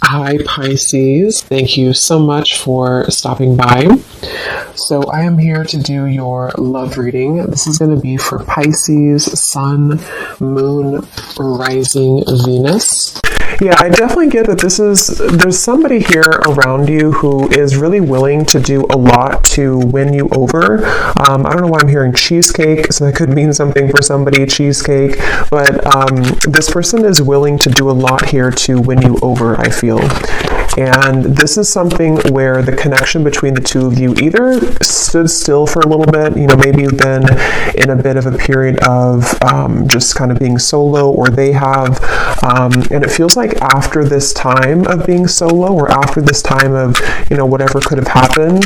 Hi, Pisces. Thank you so much for stopping by. So, I am here to do your love reading. This is going to be for Pisces, Sun, Moon, Rising, Venus. Yeah, I definitely get that there's somebody here around you who is really willing to do a lot to win you over. I don't know why I'm hearing cheesecake, so that could mean something for somebody, cheesecake, but this person is willing to do a lot here to win you over, I feel. And this is something where the connection between the two of you either stood still for a little bit, maybe you've been in a bit of a period of just kind of being solo, or they have, and it feels like after this time of being solo, or after this time of, whatever could have happened,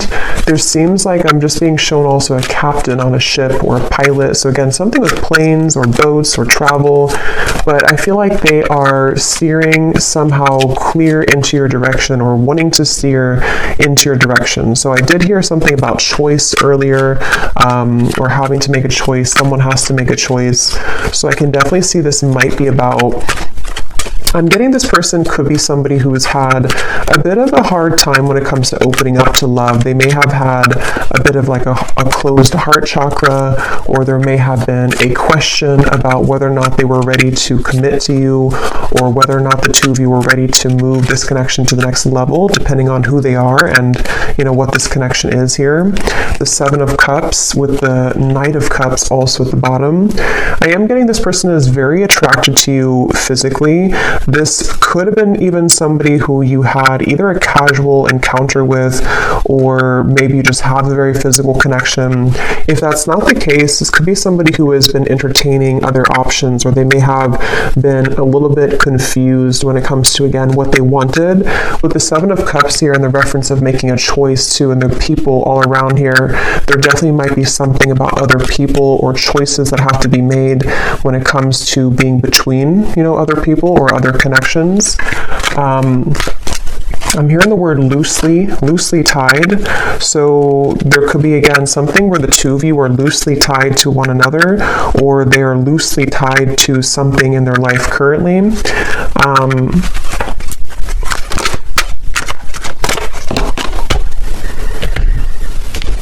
there seems like I'm just being shown also a captain on a ship or a pilot. So again, something with planes or boats or travel, but I feel like they are steering somehow clear into your direction, or wanting to steer into your direction. So I did hear something about choice earlier, or having to make a choice. Someone has to make a choice. So I can definitely see this might be about, I'm getting this person could be somebody who has had a bit of a hard time when it comes to opening up to love. They may have had a bit of like a closed heart chakra, or there may have been a question about whether or not they were ready to commit to you, or whether or not the two of you were ready to move this connection to the next level, depending on who they are and what this connection is here. The Seven of Cups with the Knight of Cups also at the bottom. I am getting this person is very attracted to you physically. This could have been even somebody who you had either a casual encounter with, or maybe you just have a very physical connection. If that's not the case, this could be somebody who has been entertaining other options, or they may have been a little bit confused when it comes to, again, what they wanted. With the Seven of Cups here and the reference of making a choice too, and the people all around here, there definitely might be something about other people or choices that have to be made when it comes to being between, other people or other connections. I'm hearing the word loosely tied. So there could be, again, something where the two of you are loosely tied to one another, or they are loosely tied to something in their life currently.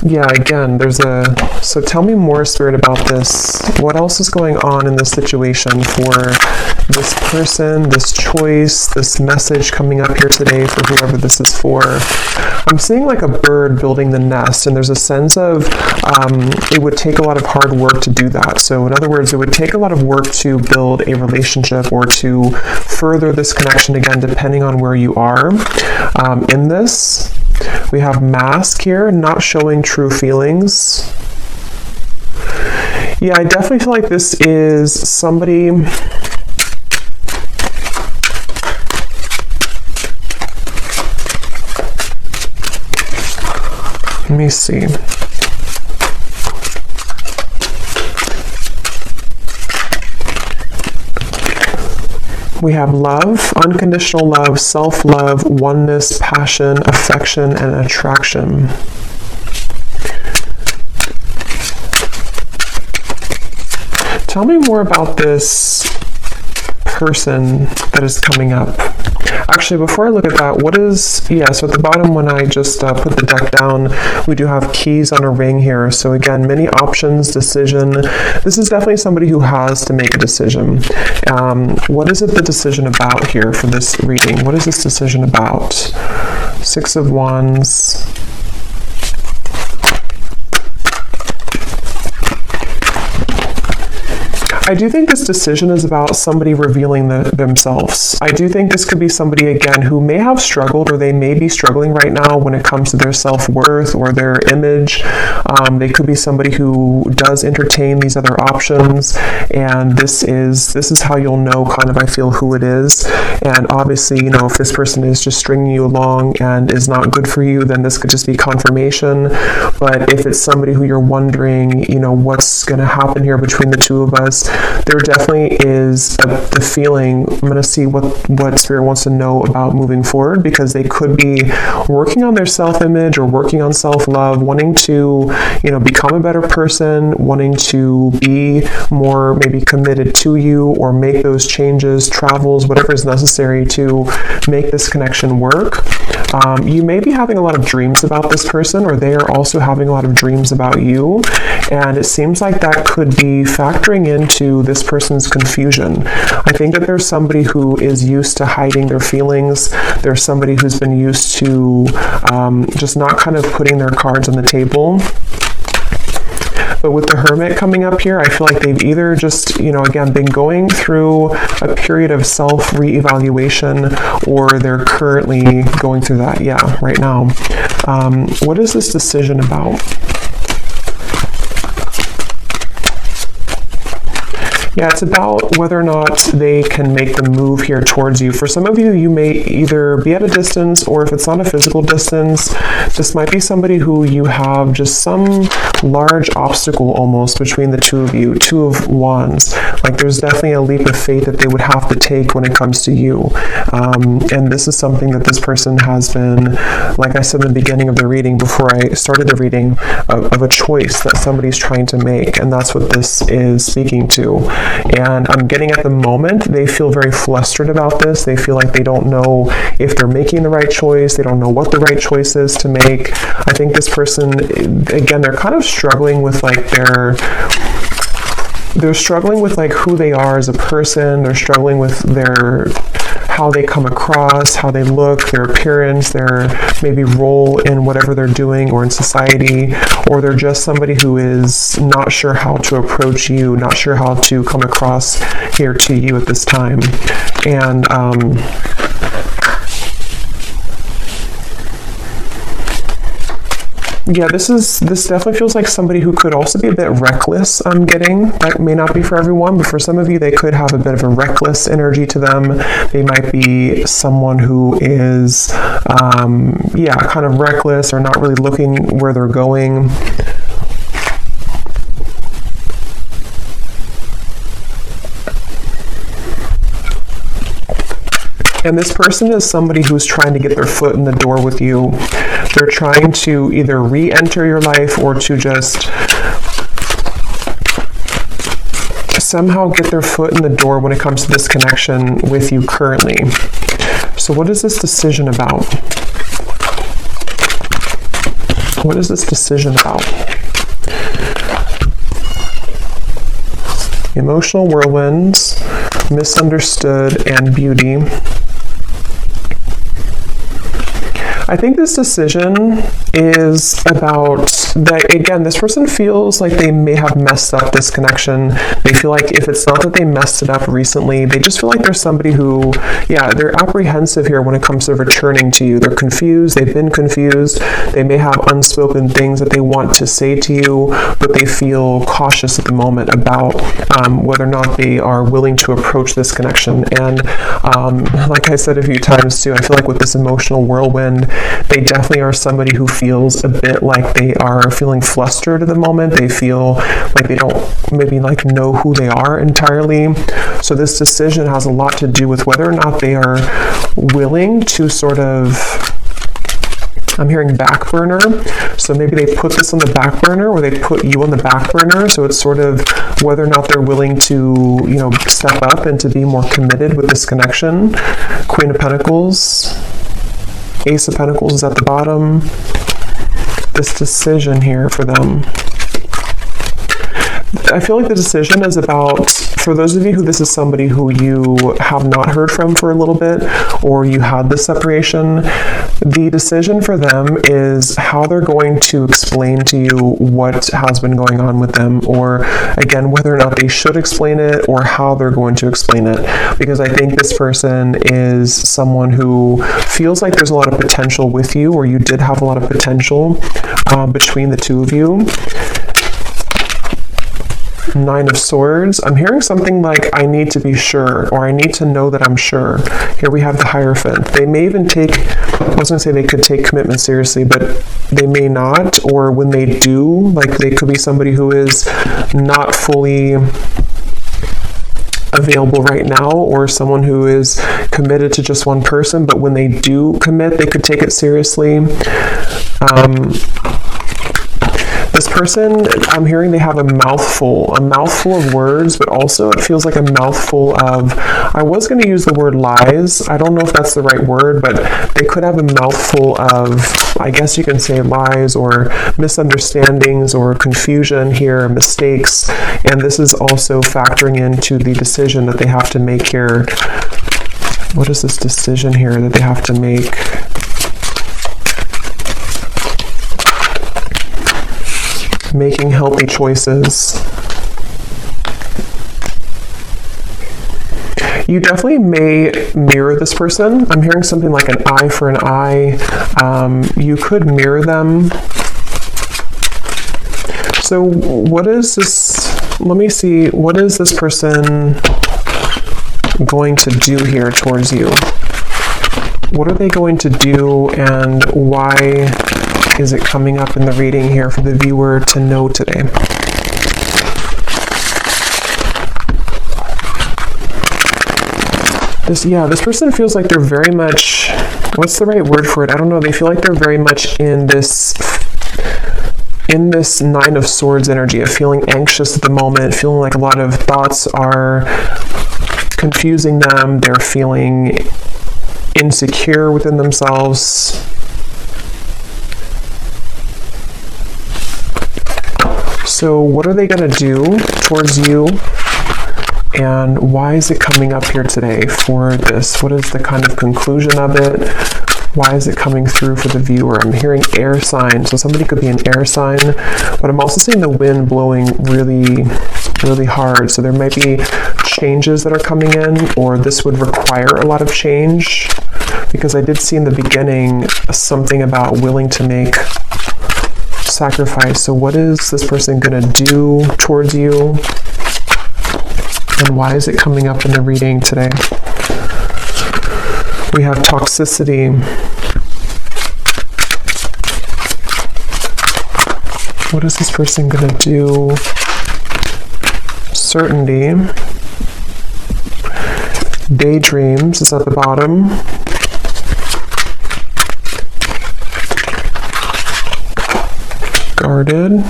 Yeah, again, so tell me more, Spirit, about this. What else is going on in this situation for this person, this choice, this message coming up here today for whoever this is for? I'm seeing like a bird building the nest, and there's a sense of it would take a lot of hard work to do that. So in other words, it would take a lot of work to build a relationship or to further this connection, again, depending on where you are in this. We have mask here, not showing true feelings. Yeah, I definitely feel like this is somebody... Let me see. We have love, unconditional love, self-love, oneness, passion, affection, and attraction. Tell me more about this person that is coming up. Actually, before I look at that, so at the bottom when I just put the deck down, we do have keys on a ring here. So again, many options, decision. This is definitely somebody who has to make a decision. What is it the decision about here for this reading? What is this decision about? Six of Wands. I do think this decision is about somebody revealing themselves. I do think this could be somebody, again, who may have struggled, or they may be struggling right now when it comes to their self-worth or their image. They could be somebody who does entertain these other options, and this is how you'll know, kind of, I feel, who it is. And obviously, if this person is just stringing you along and is not good for you, then this could just be confirmation. But if it's somebody who you're wondering, what's going to happen here between the two of us, there definitely is the feeling. I'm going to see what Spirit wants to know about moving forward, because they could be working on their self-image or working on self-love, wanting to, become a better person, wanting to be more maybe committed to you, or make those changes, travels, whatever is necessary to make this connection work. You may be having a lot of dreams about this person, or they are also having a lot of dreams about you, and it seems like that could be factoring into this person's confusion. I think that there's somebody who is used to hiding their feelings. There's somebody who's been used to just not kind of putting their cards on the table. But with the Hermit coming up here, I feel like they've either just, again, been going through a period of self-reevaluation, or they're currently going through that, right now. What is this decision about? Yeah, it's about whether or not they can make the move here towards you. For some of you, you may either be at a distance, or if it's not a physical distance, this might be somebody who you have just some large obstacle almost between the two of you, Two of Wands. Like there's definitely a leap of faith that they would have to take when it comes to you. And this is something that this person has been, like I said in the beginning of the reading, before I started the reading, of a choice that somebody's trying to make. And that's what this is speaking to. And I'm getting at the moment, they feel very flustered about this. They feel like they don't know if they're making the right choice. They don't know what the right choice is to make. I think this person, again, they're kind of struggling with they're struggling with who they are as a person. They're struggling with how they come across, how they look, their appearance, their maybe role in whatever they're doing or in society, or they're just somebody who is not sure how to approach you, not sure how to come across here to you at this time. And yeah, this definitely feels like somebody who could also be a bit reckless, I'm getting. That may not be for everyone, but for some of you, they could have a bit of a reckless energy to them. They might be someone who is, kind of reckless, or not really looking where they're going. And this person is somebody who's trying to get their foot in the door with you. They're trying to either re-enter your life, or to just somehow get their foot in the door when it comes to this connection with you currently. So what is this decision about? What is this decision about? Emotional whirlwinds, misunderstood, and beauty. I think this decision is about that, again, this person feels like they may have messed up this connection. They feel like if it's not that they messed it up recently, they just feel like there's somebody who, they're apprehensive here when it comes to returning to you. They're confused. They've been confused. They may have unspoken things that they want to say to you, but they feel cautious at the moment about whether or not they are willing to approach this connection. And like I said a few times too, I feel like with this emotional whirlwind, they definitely are somebody who feels a bit like they are feeling flustered at the moment. They feel like they don't maybe know who they are entirely. So this decision has a lot to do with whether or not they are willing to sort of, I'm hearing back burner. So maybe they put this on the back burner, or they put you on the back burner. So it's sort of whether or not they're willing to, step up and to be more committed with this connection. Queen of Pentacles. Ace of Pentacles is at the bottom. This decision here for them. I feel like the decision is about, for those of you who this is somebody who you have not heard from for a little bit, or you had this separation, the decision for them is how they're going to explain to you what has been going on with them, or again, whether or not they should explain it, or how they're going to explain it. Because I think this person is someone who feels like there's a lot of potential with you, or you did have a lot of potential between the two of you. Nine of Swords. I'm hearing something like, I need to be sure, or I need to know that I'm sure. Here we have the Hierophant. They may even take, I was going to say they could take commitment seriously, but they may not, or when they do, they could be somebody who is not fully available right now, or someone who is committed to just one person, but when they do commit, they could take it seriously. This person, I'm hearing they have a mouthful of words, but also it feels like a mouthful of, I was going to use the word lies. I don't know if that's the right word, but they could have a mouthful of, I guess you can say lies or misunderstandings or confusion here, mistakes. And this is also factoring into the decision that they have to make here. What is this decision here that they have to make? Making healthy choices. You definitely may mirror this person. I'm hearing something like an eye for an eye. You could mirror them. So what is this? Let me see. What is this person going to do here towards you? What are they going to do, and why is it coming up in the reading here for the viewer to know today? This person feels like they're very much, what's the right word for it? I don't know. They feel like they're very much in this Nine of Swords energy of feeling anxious at the moment, feeling like a lot of thoughts are confusing them. They're feeling insecure within themselves. So what are they going to do towards you? And why is it coming up here today for this? What is the kind of conclusion of it? Why is it coming through for the viewer? I'm hearing air sign, so somebody could be an air sign, but I'm also seeing the wind blowing really, really hard. So there might be changes that are coming in, or this would require a lot of change, because I did see in the beginning something about willing to make sacrifice. So what is this person going to do towards you? And why is it coming up in the reading today? We have toxicity. What is this person going to do? Certainty. Daydreams is at the bottom. Guarded.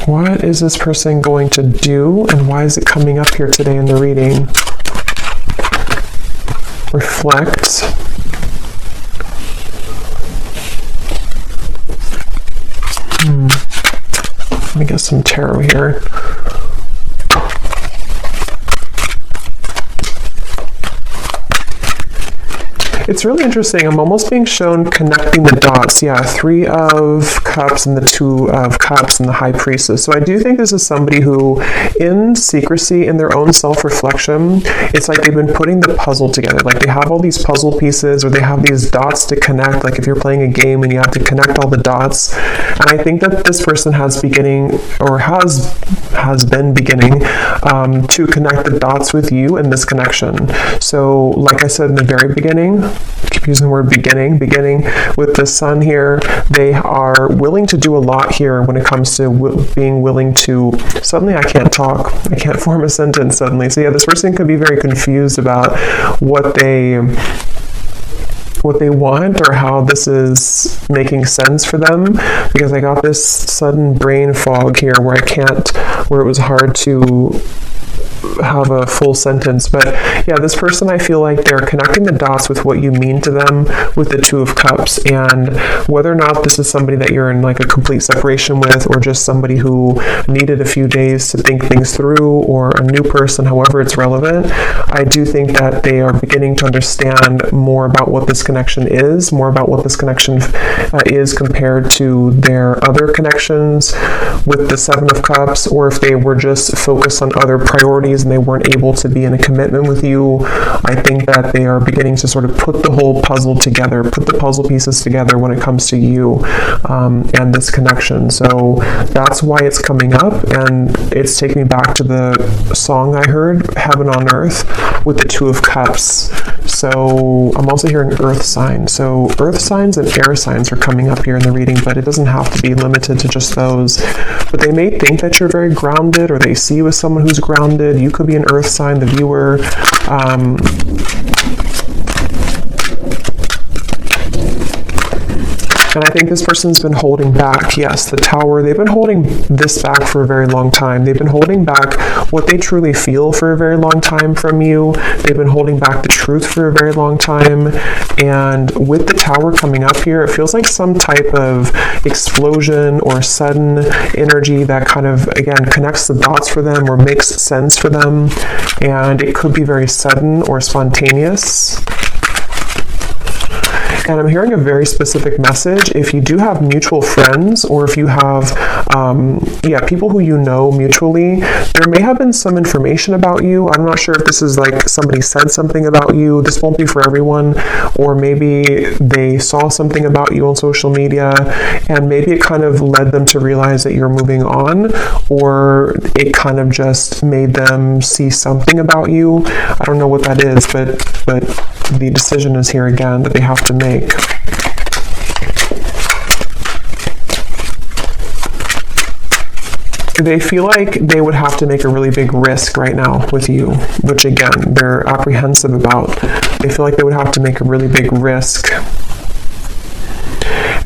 What is this person going to do, and why is it coming up here today in the reading? Reflect. Let me get some tarot here. It's really interesting. I'm almost being shown connecting the dots. Yeah, 3 of Cups and the 2 of Cups and the High Priestess. So I do think this is somebody who, in secrecy, in their own self-reflection, it's like they've been putting the puzzle together. Like they have all these puzzle pieces, or they have these dots to connect. Like if you're playing a game and you have to connect all the dots. And I think that this person has beginning, or has been beginning, to connect the dots with you in this connection. So like I said in the very beginning, I keep using the word beginning with the sun here, they are willing to do a lot here when it comes to being willing to, suddenly I can't talk, I can't form a sentence suddenly. So yeah, this person could be very confused about what they want, or how this is making sense for them, because I got this sudden brain fog here where it was hard to have a full sentence. But yeah, this person, I feel like they're connecting the dots with what you mean to them with the 2 of Cups, and whether or not this is somebody that you're in like a complete separation with, or just somebody who needed a few days to think things through, or a new person, however it's relevant, I do think that they are beginning to understand more about what this connection is, more about what this connection is compared to their other connections with the 7 of Cups, or if they were just focused on other priorities and they weren't able to be in a commitment with you. I think that they are beginning to sort of put the whole puzzle together, put the puzzle pieces together when it comes to you and this connection. So that's why it's coming up, and it's taking me back to the song I heard, Heaven on Earth, with the 2 of Cups. So I'm also hearing earth sign. So earth signs and air signs are coming up here in the reading, but it doesn't have to be limited to just those. But they may think that you're very grounded, or they see you as someone who's grounded. You could be an earth sign, the viewer. And I think this person's been holding back. Yes, the Tower, they've been holding this back for a very long time. They've been holding back what they truly feel for a very long time from you. They've been holding back the truth for a very long time. And with the Tower coming up here, it feels like some type of explosion or sudden energy that kind of, again, connects the dots for them or makes sense for them. And it could be very sudden or spontaneous. And I'm hearing a very specific message. If you do have mutual friends, or if you have, people who you know mutually, there may have been some information about you. I'm not sure if this is like somebody said something about you. This won't be for everyone. Or maybe they saw something about you on social media, and maybe it kind of led them to realize that you're moving on, or it kind of just made them see something about you. I don't know what that is, but the decision is here again that they have to make. They feel like they would have to make a really big risk right now with you, which again, they're apprehensive about. They feel like they would have to make a really big risk.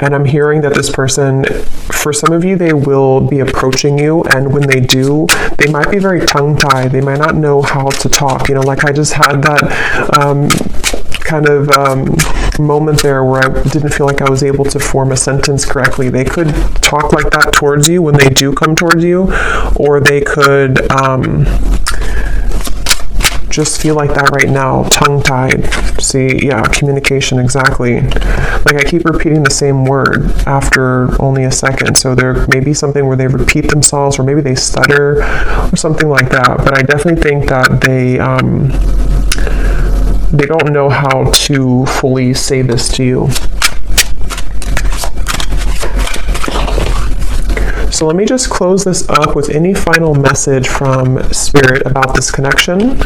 And I'm hearing that this person, for some of you, they will be approaching you, and when they do, they might be very tongue-tied. They might not know how to talk. You know, like I just had that moment there where I didn't feel like I was able to form a sentence correctly. They could talk like that towards you when they do come towards you, or they could just feel like that right now, tongue-tied. See, yeah, communication, exactly. Like I keep repeating the same word after only a second, so there may be something where they repeat themselves, or maybe they stutter, or something like that. But I definitely think that they don't know how to fully say this to you. So let me just close this up with any final message from Spirit about this connection,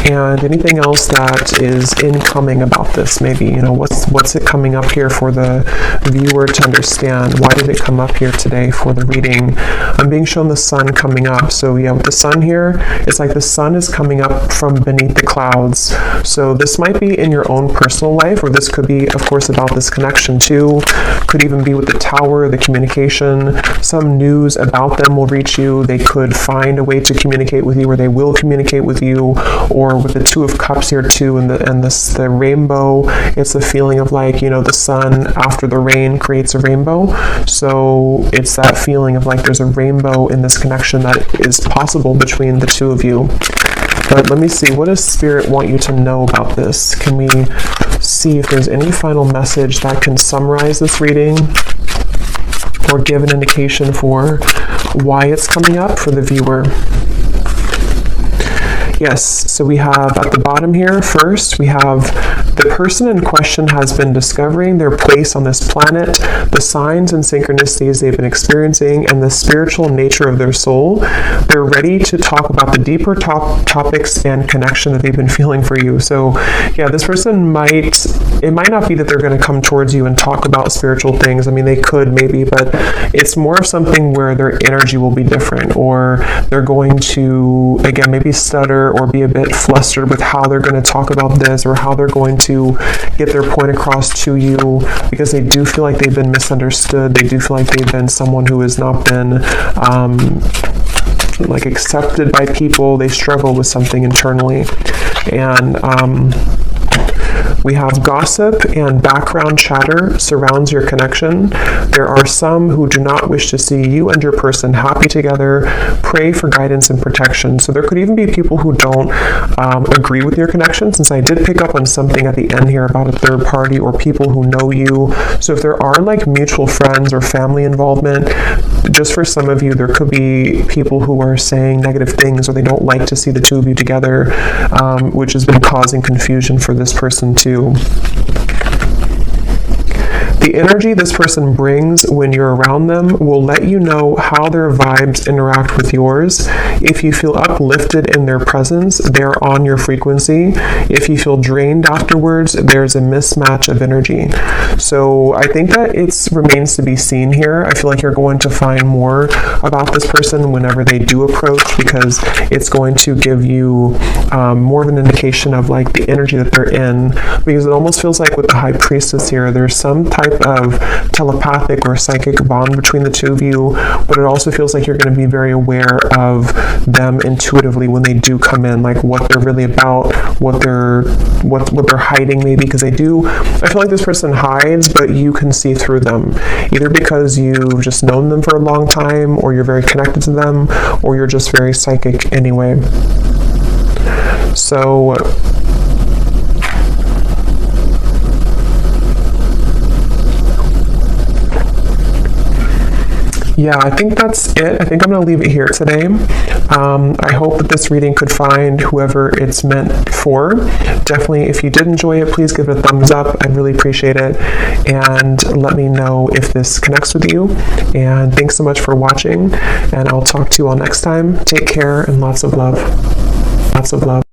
and anything else that is incoming about this. Maybe, you know, what's it coming up here for the viewer to understand? Why did it come up here today for the reading? I'm being shown the sun coming up. So yeah, with the sun here, it's like the sun is coming up from beneath the clouds. So this might be in your own personal life, or this could be, of course, about this connection too. Could even be with the Tower, the communication. Some news about them will reach you. They could find a way to communicate with you, or they will communicate with you. Or with the Two of Cups here too, and the rainbow, it's a feeling of like, you know, the sun after the rain creates a rainbow. So it's that feeling of like there's a rainbow in this connection that is possible between the two of you. But let me see, what does Spirit want you to know about this? Can we see if there's any final message that can summarize this reading, or give an indication for why it's coming up for the viewer? Yes, so we have at the bottom here, first, we have the person in question has been discovering their place on this planet, the signs and synchronicities they've been experiencing, and the spiritual nature of their soul. They're ready to talk about the deeper topics and connection that they've been feeling for you. So, yeah, this person it might not be that they're going to come towards you and talk about spiritual things. I mean, they could maybe, but it's more of something where their energy will be different, or they're going to, again, maybe stutter or be a bit flustered with how they're going to talk about this, or how they're going to get their point across to you, because they do feel like they've been misunderstood. They do feel like they've been someone who has not been like accepted by people. They struggle with something internally. And we have gossip and background chatter surrounds your connection. There are some who do not wish to see you and your person happy together. Pray for guidance and protection. So there could even be people who don't agree with your connection, since I did pick up on something at the end here about a third party or people who know you. So if there are like mutual friends or family involvement, just for some of you, there could be people who are saying negative things, or they don't like to see the two of you together, which has been causing confusion for this person too. The The energy this person brings when you're around them will let you know how their vibes interact with yours. If you feel uplifted in their presence, they're on your frequency. If you feel drained afterwards, there's a mismatch of energy. So I think that it remains to be seen here. I feel like you're going to find more about this person whenever they do approach, because it's going to give you more of an indication of like the energy that they're in, because it almost feels like with the High Priestess here, there's some type of telepathic or psychic bond between the two of you, but it also feels like you're going to be very aware of them intuitively when they do come in, like what they're really about, what they're hiding maybe, because I feel like this person hides, but you can see through them, either because you've just known them for a long time, or you're very connected to them, or you're just very psychic anyway. So yeah, I think that's it. I think I'm going to leave it here today. I hope that this reading could find whoever it's meant for. Definitely, if you did enjoy it, please give it a thumbs up. I'd really appreciate it. And let me know if this connects with you. And thanks so much for watching. And I'll talk to you all next time. Take care and lots of love. Lots of love.